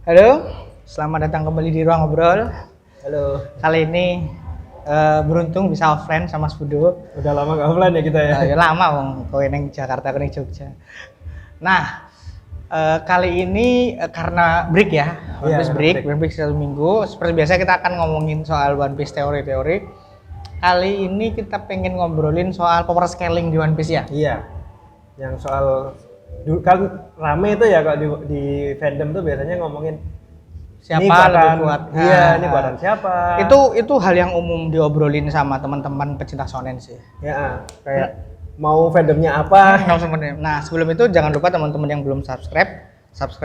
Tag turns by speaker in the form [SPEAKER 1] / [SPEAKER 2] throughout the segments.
[SPEAKER 1] Halo, selamat datang kembali di Ruang Ngobrol.
[SPEAKER 2] Halo,
[SPEAKER 1] Kali ini beruntung bisa offline sama Spudo.
[SPEAKER 2] udah lama gak offline ya kita ya?
[SPEAKER 1] Ya lama wong, kowe ning Jakarta, kowe ning Jogja. Nah, kali ini karena break ya, One
[SPEAKER 2] Iya,
[SPEAKER 1] Piece
[SPEAKER 2] break.
[SPEAKER 1] break 1 minggu. Seperti biasa kita akan ngomongin soal One Piece teori-teori. Kali ini kita pengen ngobrolin soal power scaling di One Piece ya.
[SPEAKER 2] Iya, yang soal kan rame itu ya kalau di fandom tuh biasanya ngomongin
[SPEAKER 1] Siapa
[SPEAKER 2] ini
[SPEAKER 1] lebih
[SPEAKER 2] buatan,
[SPEAKER 1] kuat?
[SPEAKER 2] Iya, ini buatan siapa?
[SPEAKER 1] Itu hal yang umum diobrolin sama teman-teman pecinta shonen sih.
[SPEAKER 2] Ya, kayak mau fandomnya apa?
[SPEAKER 1] Nah, sebelum itu jangan lupa teman-teman yang belum subscribe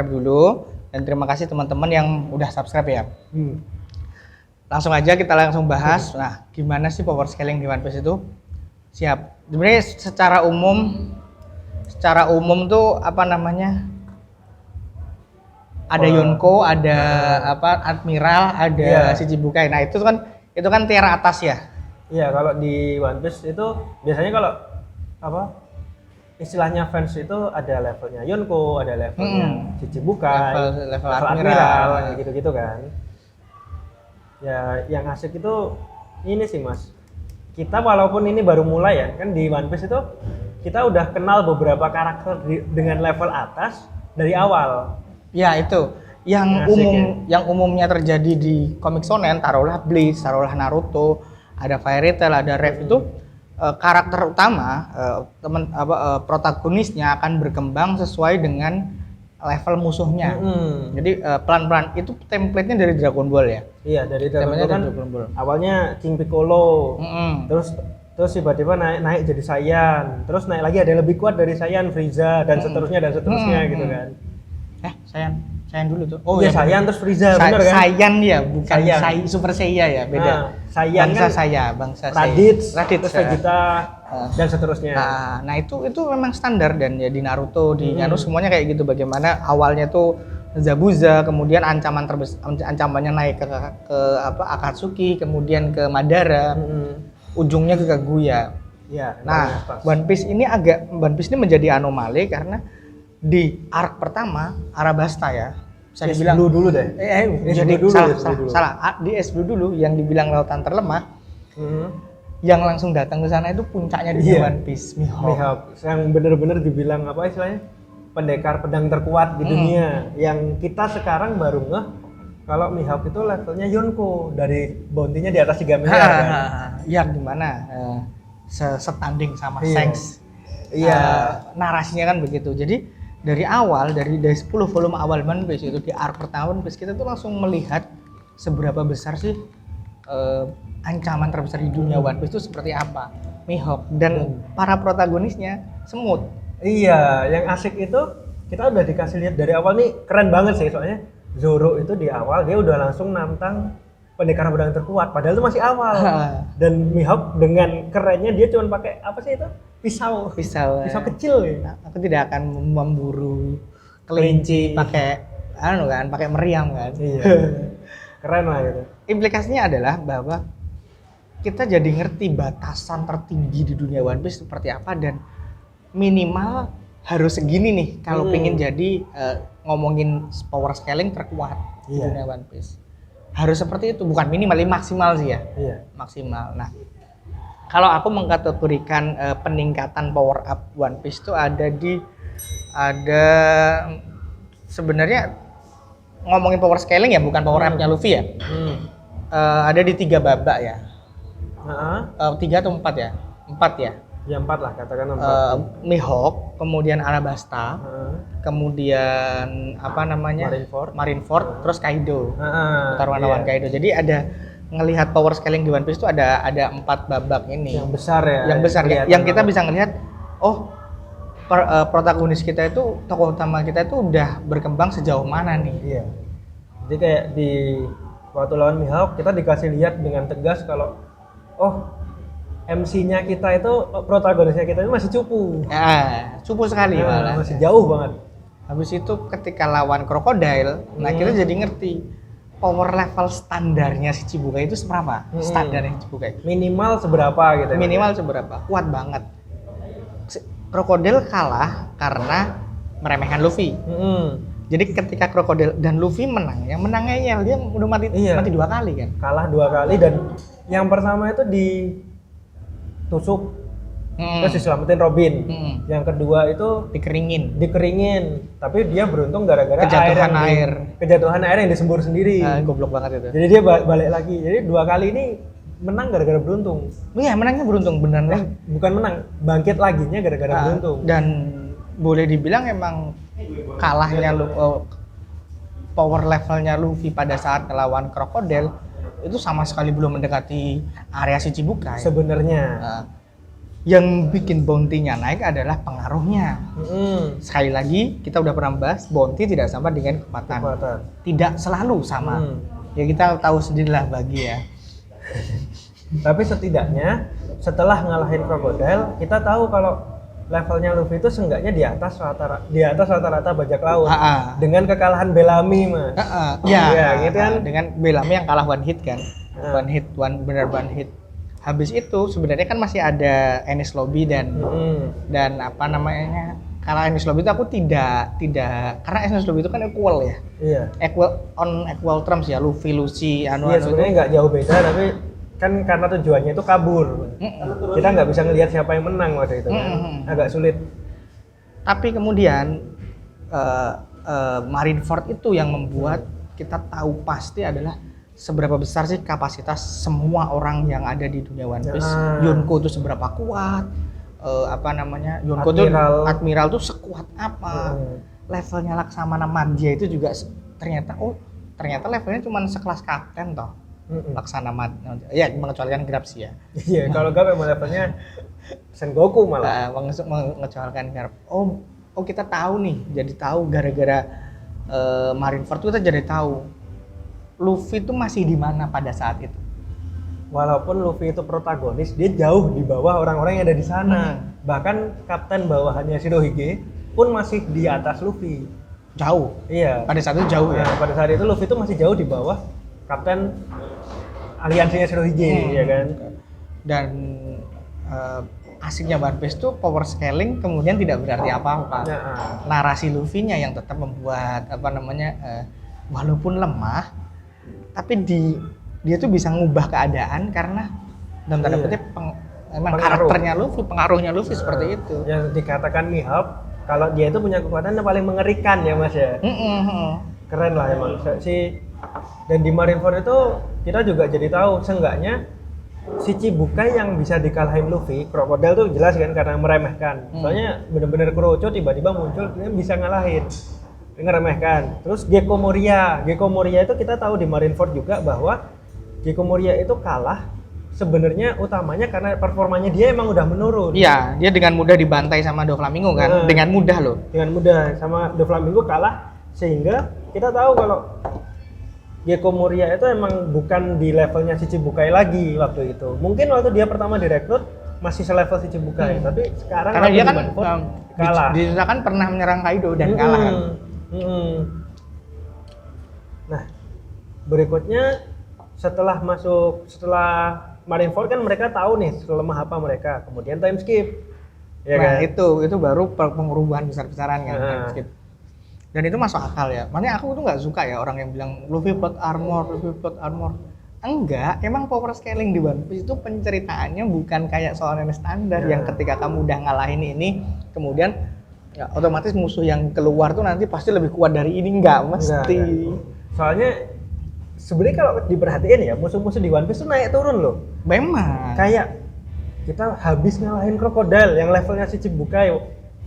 [SPEAKER 1] dulu. Dan terima kasih teman-teman yang udah subscribe ya. Langsung aja kita langsung bahas. Nah, gimana sih power scaling di One Piece itu? Siap. Sebenarnya secara umum tuh apa namanya? Ada Yonko, ada Admiral, ada Shichibukai. Nah, itu kan tier atas ya.
[SPEAKER 2] Iya, kalau di One Piece itu biasanya kalau apa? Istilahnya fans itu ada levelnya Yonko, ada levelnya Shichibukai,
[SPEAKER 1] level
[SPEAKER 2] Admiral, gitu-gitu kan. Ya, yang asik itu ini sih Mas. Kita walaupun ini baru mulai ya, kan di One Piece itu kita udah kenal beberapa karakter dengan level atas dari awal.
[SPEAKER 1] Ya itu yang umumnya terjadi di komik shonen, taruhlah Bleach, taruhlah Naruto, ada Fairy Tail, ada Rev itu karakter utama protagonisnya akan berkembang sesuai dengan level musuhnya. Jadi pelan-pelan itu template-nya dari Dragon Ball ya.
[SPEAKER 2] Iya, dari Dragon Ball kan awalnya King Piccolo. Terus tiba-tiba naik jadi Saiyan. Terus naik lagi ada yang lebih kuat dari Saiyan, Frieza dan seterusnya gitu kan.
[SPEAKER 1] Saiyan dulu tuh.
[SPEAKER 2] Oh iya, Saiyan terus Frieza, benar kan?
[SPEAKER 1] Saiyan ya, bukan Super Saiyan ya, beda.
[SPEAKER 2] Saiyan
[SPEAKER 1] bangsa
[SPEAKER 2] Raditz,
[SPEAKER 1] terus
[SPEAKER 2] Vegeta dan seterusnya.
[SPEAKER 1] Nah, itu memang standar dan ya di Naruto, di Naruto semuanya kayak gitu. Bagaimana awalnya tuh Zabuza, kemudian ancamannya naik ke Akatsuki, kemudian ke Madara, ujungnya ke Kaguya.
[SPEAKER 2] Ya,
[SPEAKER 1] nah, One Piece ini menjadi anomali karena di arc pertama Arabasta ya, bisa dibilang
[SPEAKER 2] dulu deh.
[SPEAKER 1] Salah. Di Blue dulu yang dibilang lautan terlemah. Yang langsung datang ke sana itu puncaknya di One Piece, Mihawk.
[SPEAKER 2] Yang benar-benar dibilang apa istilahnya? Pendekar pedang terkuat di dunia. Yang kita sekarang baru ngeh kalau Mihawk itu levelnya Yonko, dari bounty-nya di atas 3 miliar kan.
[SPEAKER 1] Yang dimana setanding sama Shanks. Iya, narasinya kan begitu. Jadi dari 10 volume awal One Piece itu di arc pertama One Piece kita tuh langsung melihat seberapa besar sih ancaman terbesar di dunia One Piece itu seperti apa. Mihawk dan para protagonisnya semut.
[SPEAKER 2] Iya, yang asik itu kita udah dikasih lihat dari awal nih, keren banget sih soalnya Zoro itu di awal dia udah langsung nantang pendekar pedang terkuat padahal itu masih awal. Dan Mihawk dengan kerennya dia cuma pakai apa sih itu? Pisau kecil ya.
[SPEAKER 1] Aku tidak akan memburu kelinci pakai pakai meriam kan.
[SPEAKER 2] Iya. Keren lah gitu.
[SPEAKER 1] Implikasinya adalah bahwa kita jadi ngerti batasan tertinggi di dunia One Piece seperti apa dan minimal harus segini nih kalau pengen jadi ngomongin power scaling terkuat di dunia One Piece. Harus seperti itu, bukan minimal, maksimal sih ya.
[SPEAKER 2] Iya.
[SPEAKER 1] Maksimal. Nah, kalau aku mengkategorikan peningkatan power up One Piece itu ada sebenarnya ngomongin power scaling ya, bukan power up-nya Luffy ya. Ada di 3 babak ya. 3 atau 4 ya? 4 ya.
[SPEAKER 2] Ya 4 lah, katakan 4.
[SPEAKER 1] Mihawk, kemudian Arabasta, kemudian Marineford, terus Kaido. Pertarungan lawan Kaido. Jadi ada ngelihat power scaling di One Piece itu ada 4 babak ini.
[SPEAKER 2] Yang besar ya.
[SPEAKER 1] Yang kita bisa ngelihat protagonis kita itu, tokoh utama kita itu udah berkembang sejauh mana nih.
[SPEAKER 2] Iya. Jadi kayak di waktu lawan Mihawk kita dikasih lihat dengan tegas kalau MC-nya kita itu, protagonisnya kita itu masih cupu.
[SPEAKER 1] Cupu sekali malah.
[SPEAKER 2] Masih jauh banget.
[SPEAKER 1] Habis itu ketika lawan Crocodile, nah kita jadi ngerti power level standarnya si Shichibukai itu seberapa? Standarnya Shichibukai.
[SPEAKER 2] Minimal seberapa gitu.
[SPEAKER 1] Minimal seberapa? Kuat banget. Crocodile kalah karena meremehkan Luffy. Jadi ketika Crocodile dan Luffy menang, yang menangnya Yel, dia udah mati
[SPEAKER 2] Iya.
[SPEAKER 1] mati 2 kali kan.
[SPEAKER 2] Kalah 2 kali dan yang pertama itu ditusuk terus diselamatin Robin. Yang kedua itu
[SPEAKER 1] Dikeringin.
[SPEAKER 2] dikeringin, tapi dia beruntung gara-gara
[SPEAKER 1] Kejatuhan
[SPEAKER 2] kejatuhan air yang disembur sendiri.
[SPEAKER 1] Goblok banget itu.
[SPEAKER 2] Jadi dia balik lagi. Jadi 2 kali ini menang gara-gara beruntung.
[SPEAKER 1] Iya, menangnya beruntung beneran lah.
[SPEAKER 2] Bukan menang, bangkit laginya gara-gara beruntung.
[SPEAKER 1] Dan boleh dibilang emang kalahnya power levelnya Luffy pada saat melawan Crocodile itu sama sekali belum mendekati area Shichibukai.
[SPEAKER 2] Sebenarnya
[SPEAKER 1] Yang bikin bounty-nya naik adalah pengaruhnya. Sekali lagi kita udah pernah bahas bounty tidak sama dengan kekuatan. Tidak selalu sama. Ya kita tahu sendirilah bagi ya.
[SPEAKER 2] Tapi setidaknya setelah ngalahin Crocodile, kita tahu kalau levelnya Luffy itu seenggaknya di atas rata-rata bajak laut. Dengan kekalahan Bellamy, Mas.
[SPEAKER 1] Ya,
[SPEAKER 2] gitu kan.
[SPEAKER 1] Dengan Bellamy yang kalah one hit kan. One hit. Habis itu sebenarnya kan masih ada Enies Lobby dan apa namanya, kalau Enies Lobby itu aku tidak karena Enies Lobby itu kan equal ya.
[SPEAKER 2] Iya.
[SPEAKER 1] Equal terms ya, Luffy, Lucy,
[SPEAKER 2] Iya, sebenarnya nggak jauh beda, tapi kan karena tujuannya itu kabur. Kita nggak bisa ngelihat siapa yang menang waktu itu. Agak sulit.
[SPEAKER 1] Tapi kemudian Marineford itu yang membuat kita tahu pasti adalah seberapa besar sih kapasitas semua orang yang ada di dunia One Piece. Yonko itu seberapa kuat, Yonko tuh Admiral tuh sekuat apa, levelnya Laksamana Madja itu juga ternyata levelnya cuma sekelas kapten toh. Laksamana ya, mengecualikan Grab sih ya.
[SPEAKER 2] Iya, kalau Grab emang levelnya Sengoku malah.
[SPEAKER 1] Mengecualikan Grab. Oh kita tahu nih, jadi tahu gara-gara Marineford tuh kita jadi tahu Luffy itu masih di mana pada saat itu.
[SPEAKER 2] Walaupun Luffy itu protagonis, dia jauh di bawah orang-orang yang ada di sana. Bahkan kapten bawahannya Shirohige pun masih di atas Luffy.
[SPEAKER 1] Jauh.
[SPEAKER 2] Iya.
[SPEAKER 1] Pada saat itu jauh ya.
[SPEAKER 2] Pada saat itu Luffy itu masih jauh di bawah kapten aliansinya Shirohige, ya kan. Dan
[SPEAKER 1] asiknya One Piece tuh power scaling kemudian tidak berarti apa-apa. Narasi Luffy-nya yang tetap membuat walaupun lemah, tapi dia tuh bisa ngubah keadaan karena dalam tanda kutip emang karakternya Luffy, pengaruhnya Luffy seperti itu.
[SPEAKER 2] Yang dikatakan Mihawk kalau dia itu punya kekuatan yang paling mengerikan ya Mas ya. Keren lah emang si. Dan di Marineford itu kita juga jadi tahu seenggaknya Shichibukai yang bisa dikalahin Luffy, Crocodile tuh jelas kan karena meremehkan. Soalnya bener-bener Kurocho tiba-tiba muncul dia bisa ngalahin. Ngeremehkan. Terus Gecko Moria itu kita tahu di Marineford juga bahwa Gecko Moria itu kalah sebenarnya utamanya karena performanya dia emang udah menurun.
[SPEAKER 1] Iya, dia dengan mudah dibantai sama Doflamingo kan, dengan mudah loh.
[SPEAKER 2] Dengan mudah sama Doflamingo kalah, sehingga kita tahu kalau Gecko Moria itu emang bukan di levelnya Shichibukai lagi waktu itu. Mungkin waktu dia pertama direkrut masih selevel Shichibukai, tapi sekarang
[SPEAKER 1] karena dia kan
[SPEAKER 2] kalah.
[SPEAKER 1] Diceritakan pernah menyerang Kaido dan kalah kan.
[SPEAKER 2] Nah, berikutnya setelah Marineford kan mereka tahu nih selemah apa mereka, kemudian time skip. Ya
[SPEAKER 1] nah,
[SPEAKER 2] kan?
[SPEAKER 1] itu baru penguruban besar-besaran kan, time skip. Dan itu masuk akal ya. Makanya aku tuh nggak suka ya orang yang bilang Luffy plot armor. Enggak, emang power scaling di One Piece itu penceritaannya bukan kayak soal yang standar yang ketika kamu udah ngalahin ini, kemudian ya, otomatis musuh yang keluar tuh nanti pasti lebih kuat dari ini, enggak mesti.
[SPEAKER 2] Soalnya sebenarnya kalau diperhatiin ya musuh-musuh di One Piece tuh naik turun loh.
[SPEAKER 1] Memang.
[SPEAKER 2] Kayak kita habis ngalahin Crocodile yang levelnya Shichibukai,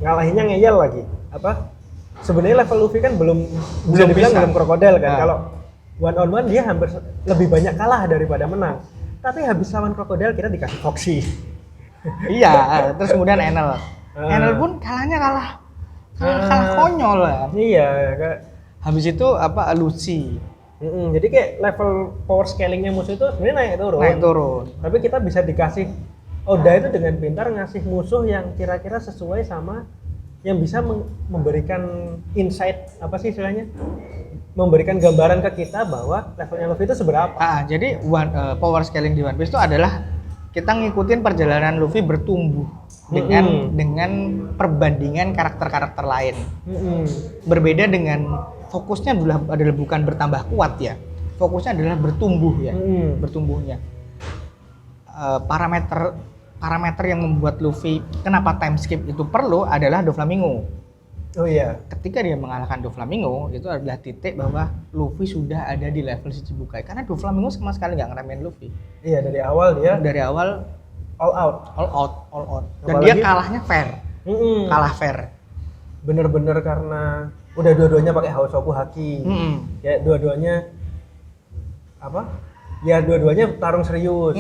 [SPEAKER 2] ngalahinnya ngeyel lagi. Sebenarnya level Luffy kan belum dibilang belum Crocodile kan. Kalau one on one dia hampir lebih banyak kalah daripada menang. Tapi habis lawan Crocodile kita dikasih Foxy.
[SPEAKER 1] Iya, terus kemudian Enel. Enel pun kalah konyol lah.
[SPEAKER 2] Iya,
[SPEAKER 1] habis itu Lucy.
[SPEAKER 2] Jadi kayak level power scalingnya musuh itu sebenarnya naik turun. Tapi kita bisa dikasih Oda itu dengan pintar ngasih musuh yang kira-kira sesuai sama yang bisa memberikan insight istilahnya, memberikan gambaran ke kita bahwa levelnya Luffy itu seberapa.
[SPEAKER 1] Jadi power scaling di One Piece itu adalah kita ngikutin perjalanan Luffy bertumbuh dengan perbandingan karakter-karakter lain. Berbeda dengan fokusnya adalah bukan bertambah kuat ya, fokusnya adalah bertumbuh ya, bertumbuhnya. Parameter yang membuat Luffy kenapa time skip itu perlu adalah Doflamingo.
[SPEAKER 2] Oh iya. Ketika
[SPEAKER 1] dia mengalahkan Doflamingo, itu adalah titik bahwa Luffy sudah ada di level Shichibukai. Karena Doflamingo sama sekali nggak ngeremehin Luffy.
[SPEAKER 2] Iya, dari awal dia.
[SPEAKER 1] Dari awal
[SPEAKER 2] all out.
[SPEAKER 1] Dan apalagi, dia kalahnya fair. Kalah fair.
[SPEAKER 2] Bener-bener karena udah dua-duanya pakai Hausoku Haki. Ya dua-duanya apa? Ya dua-duanya tarung serius.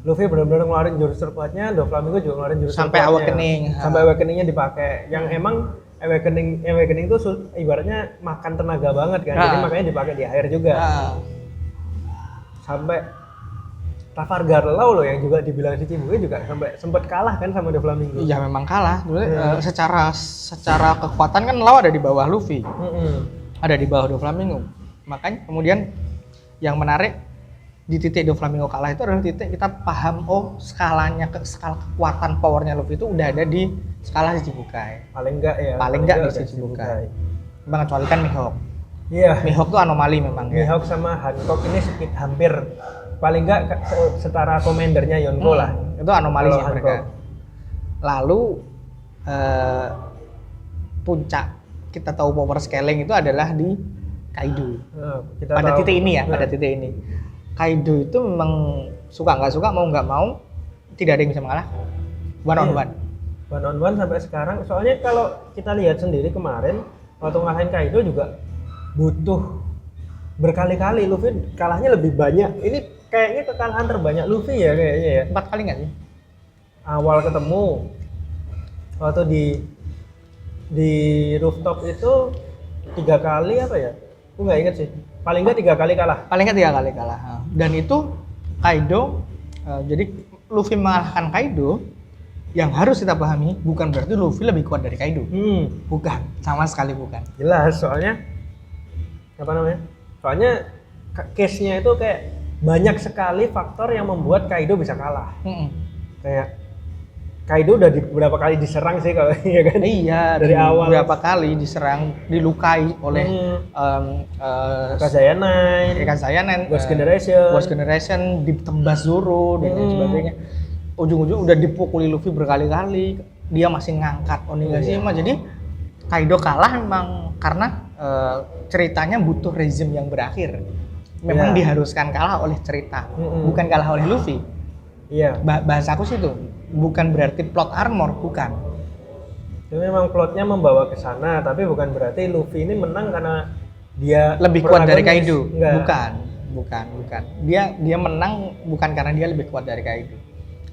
[SPEAKER 2] Luffy benar-benar ngeluarin jurus terkuatnya, Doflamingo juga ngeluarin jurus
[SPEAKER 1] sampai
[SPEAKER 2] awakening. Sampai awakeningnya dipakai. Yang emang awakening itu ibaratnya makan tenaga banget kan. Jadi makanya dipakai di akhir juga. Sampai Trafalgar Law loh yang juga dibilang Shichibukai juga sampai sempat kalah kan sama Doflamingo.
[SPEAKER 1] Iya memang kalah. Secara kekuatan kan Law ada di bawah Luffy. Ada di bawah Doflamingo. Makanya kemudian yang menarik di titik Doflamingo kalah itu adalah titik kita paham skala kekuatan powernya Luffy itu udah ada di skala Shichibukai.
[SPEAKER 2] Paling enggak
[SPEAKER 1] di Shichibukai. Bang kecuali kan Mihawk.
[SPEAKER 2] Iya.
[SPEAKER 1] Mihawk tuh anomali memang ya.
[SPEAKER 2] Mihawk sama Hancock ini hampir paling enggak setara komandernya Yonko lah.
[SPEAKER 1] Itu anomali sih mereka. Lalu puncak kita tahu power scaling itu adalah di Kaido. Pada titik ini. Kaido itu memang suka nggak suka, mau nggak mau, tidak ada yang bisa mengalahkan. One on one
[SPEAKER 2] sampai sekarang. Soalnya kalau kita lihat sendiri kemarin waktu ngalahin Kaido juga butuh berkali-kali. Luffy kalahnya lebih banyak. Ini kayaknya kekalahan terbanyak Luffy ya kayaknya ya.
[SPEAKER 1] 4 kali nggak sih?
[SPEAKER 2] Awal ketemu waktu di rooftop itu 3 kali apa ya? Aku nggak inget sih. Paling nggak 3 kali kalah. Dan itu Kaido, jadi Luffy mengalahkan Kaido, yang harus kita pahami bukan berarti Luffy lebih kuat dari Kaido. Bukan, sama sekali bukan. Jelas, soalnya Soalnya case-nya itu kayak banyak sekali faktor yang membuat Kaido bisa kalah. Kayak Kaido udah beberapa kali diserang sih kalau ya kan.
[SPEAKER 1] Iya, dari awal beberapa kali diserang, dilukai oleh
[SPEAKER 2] Kazaya Nine, Ghost
[SPEAKER 1] Generation, ditembas Zoro dan lain sebagainya. Ujung-ujung udah dipukuli Luffy berkali-kali, dia masih ngangkat Onigashima. Jadi Kaido kalah memang karena ceritanya butuh rezim yang berakhir. Memang diharuskan kalah oleh cerita, bukan kalah oleh Luffy.
[SPEAKER 2] Iya.
[SPEAKER 1] Bahasa aku sih itu bukan berarti plot armor, bukan.
[SPEAKER 2] Itu memang plotnya membawa ke sana, tapi bukan berarti Luffy ini menang karena dia
[SPEAKER 1] lebih kuat dari Kaido. Bukan. Dia menang bukan karena dia lebih kuat dari Kaido.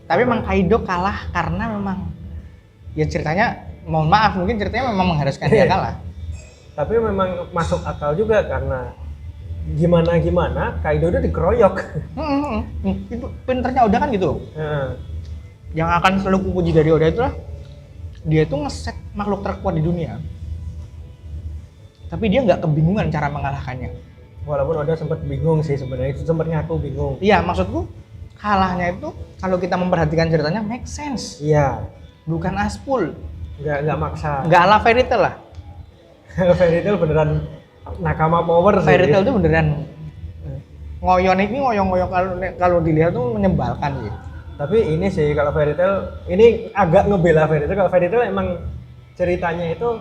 [SPEAKER 1] Tapi memang Kaido kalah karena memang ya ceritanya, mohon maaf mungkin ceritanya memang mengharuskan dia kalah.
[SPEAKER 2] Tapi memang masuk akal juga karena gimana Kaido udah dikeroyok.
[SPEAKER 1] Itu pinternya Oda kan gitu. Yang akan selalu kupuji dari Oda itulah dia itu ngeset makhluk terkuat di dunia. Tapi dia nggak kebingungan cara mengalahkannya.
[SPEAKER 2] Walaupun Oda sempat bingung sih sebenarnya, itu sempat ngaku bingung.
[SPEAKER 1] Iya, maksudku kalahnya itu kalau kita memperhatikan ceritanya make sense.
[SPEAKER 2] Iya.
[SPEAKER 1] Bukan aspul.
[SPEAKER 2] Nggak maksa.
[SPEAKER 1] Nggak ala Fairy Tail lah.
[SPEAKER 2] Fairy Tail beneran nakama power sih.
[SPEAKER 1] Fairy Tail itu beneran ngoyon kalau dilihat tuh menyebalkan gitu.
[SPEAKER 2] Tapi ini sih kalau Fairy Tail ini agak ngebela Fairy Tail. Kalau Fairy Tail emang ceritanya itu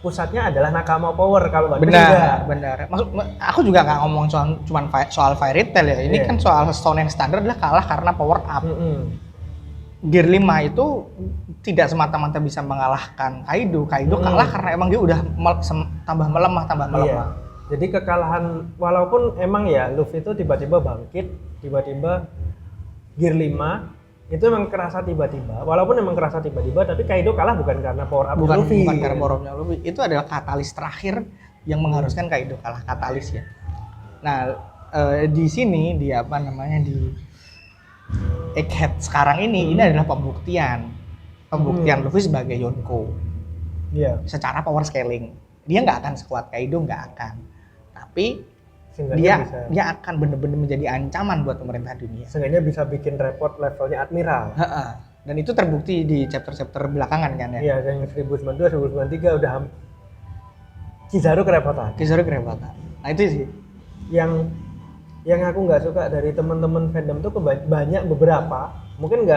[SPEAKER 2] pusatnya adalah nakama power, kalau One Piece enggak.
[SPEAKER 1] Benar. Aku juga nggak ngomong soal Fairy Tail ya. Ini kan soal Shonen standar adalah kalah karena power up. Gear 5 itu tidak semata-mata bisa mengalahkan Kaido. Kaido kalah karena emang dia udah tambah melemah. Iya.
[SPEAKER 2] Jadi kekalahan, walaupun emang ya Luffy itu tiba-tiba bangkit, tiba-tiba Gear 5 itu emang kerasa tiba-tiba. Walaupun emang kerasa tiba-tiba, tapi Kaido kalah bukan karena power up Luffy.
[SPEAKER 1] Bukan karena power up Luffy. Itu adalah katalis terakhir yang mengharuskan Kaido kalah, katalis ya. Nah, di sini di Egghead sekarang ini adalah pembuktian Luffy sebagai Yonko.
[SPEAKER 2] Iya.
[SPEAKER 1] Secara power scaling dia nggak akan sekuat Kaido, nggak akan. Tapi
[SPEAKER 2] Seenggaknya
[SPEAKER 1] dia akan benar-benar menjadi ancaman buat pemerintah dunia.
[SPEAKER 2] Seenggaknya bisa bikin repot levelnya admiral.
[SPEAKER 1] Dan itu terbukti di chapter-chapter belakangan kan ya.
[SPEAKER 2] Iya, yang 1092, 1093 udah Kizaru kerepotan.
[SPEAKER 1] Nah itu sih
[SPEAKER 2] Yang aku nggak suka dari teman-teman fandom tuh banyak beberapa, mungkin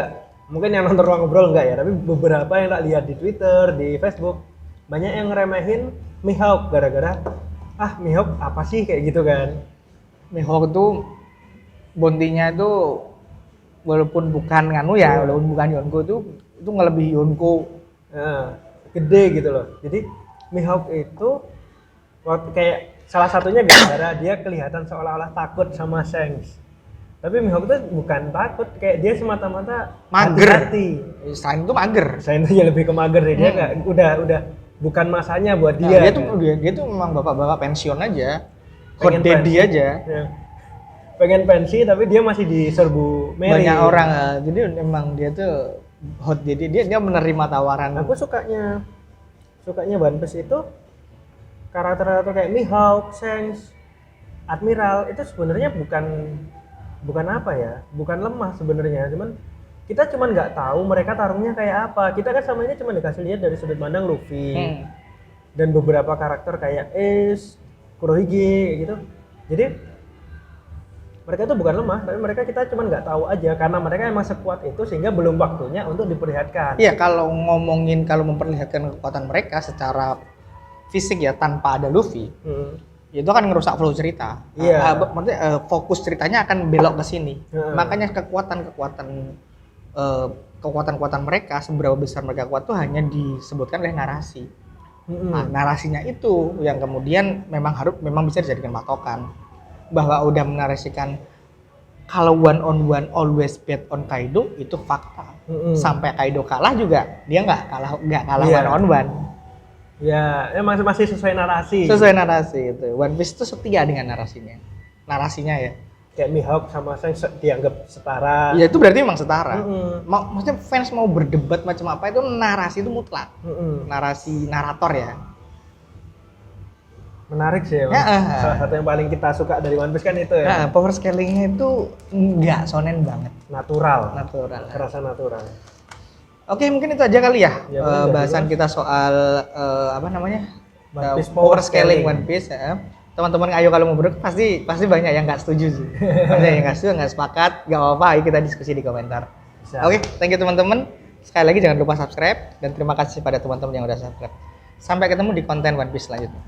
[SPEAKER 2] yang nonton Ruang Ngobrol nggak ya, tapi beberapa yang tak lihat di Twitter, di Facebook, banyak yang ngeremehin Mihawk gara-gara Mihawk apa sih kayak gitu kan.
[SPEAKER 1] Mihawk itu bontinya itu walaupun bukan walaupun bukan Yonko itu ngelebihi Yonko.
[SPEAKER 2] Gede gitu loh. Jadi Mihawk itu kayak salah satunya gara-gara dia kelihatan seolah-olah takut sama Shanks. Tapi Mihawk itu bukan takut, kayak dia semata-mata
[SPEAKER 1] mager.
[SPEAKER 2] hati-hati.
[SPEAKER 1] Selain itu mager.
[SPEAKER 2] Selain itu ya lebih ke mager deh. Dia nggak udah bukan masanya buat dia.
[SPEAKER 1] Dia tuh memang bapak-bapak pensiun aja. Hot daddy aja.
[SPEAKER 2] Ya. Pengen pensi tapi dia masih diserbu Mary.
[SPEAKER 1] Banyak orang. Jadi memang dia tuh hot daddy. Dia menerima tawaran.
[SPEAKER 2] Aku sukanya One Piece itu karakter kayak Mihawk, Shanks, Admiral itu sebenarnya bukan apa ya, bukan lemah sebenarnya, cuman kita nggak tahu mereka tarungnya kayak apa. Kita kan sama ini cuma dikasih lihat dari sudut pandang Luffy dan beberapa karakter kayak Ace, Kurohige gitu. Jadi mereka itu bukan lemah, tapi kita cuma nggak tahu aja karena mereka emang sekuat itu sehingga belum waktunya untuk diperlihatkan.
[SPEAKER 1] Iya, kalau memperlihatkan kekuatan mereka secara fisik ya tanpa ada Luffy, itu akan ngerusak flow cerita.
[SPEAKER 2] Iya.
[SPEAKER 1] Maksudnya fokus ceritanya akan belok ke sini. Makanya kekuatan mereka, seberapa besar mereka kuat tuh hanya disebutkan oleh narasi. Nah, narasinya itu yang kemudian memang bisa dijadikan patokan bahwa udah menarasikan kalau one on one always bet on Kaido itu fakta. Sampai Kaido kalah juga dia nggak kalah one on one.
[SPEAKER 2] Ya, masih sesuai narasi.
[SPEAKER 1] Sesuai narasi itu. One Piece itu setia dengan narasinya ya.
[SPEAKER 2] Kayak Mihawk sama Shanks dianggap setara.
[SPEAKER 1] Ya itu berarti memang setara. Maksudnya fans mau berdebat macam apa itu narasi itu mutlak. Narasi narator ya.
[SPEAKER 2] Menarik sih ya. Salah satu yang paling kita suka dari One Piece kan itu ya.
[SPEAKER 1] Power scalingnya itu nggak shonen banget.
[SPEAKER 2] Natural.
[SPEAKER 1] Terasa
[SPEAKER 2] natural.
[SPEAKER 1] Oke, mungkin itu aja kali ya, bahasan kita soal power scaling One Piece ya. Teman-teman ayo kalau mau pasti banyak yang nggak setuju sih. Banyak yang nggak setuju, nggak sepakat, nggak apa-apa, ayo kita diskusi di komentar. Oke, thank you teman-teman. Sekali lagi jangan lupa subscribe dan terima kasih pada teman-teman yang udah subscribe. Sampai ketemu di konten One Piece selanjutnya.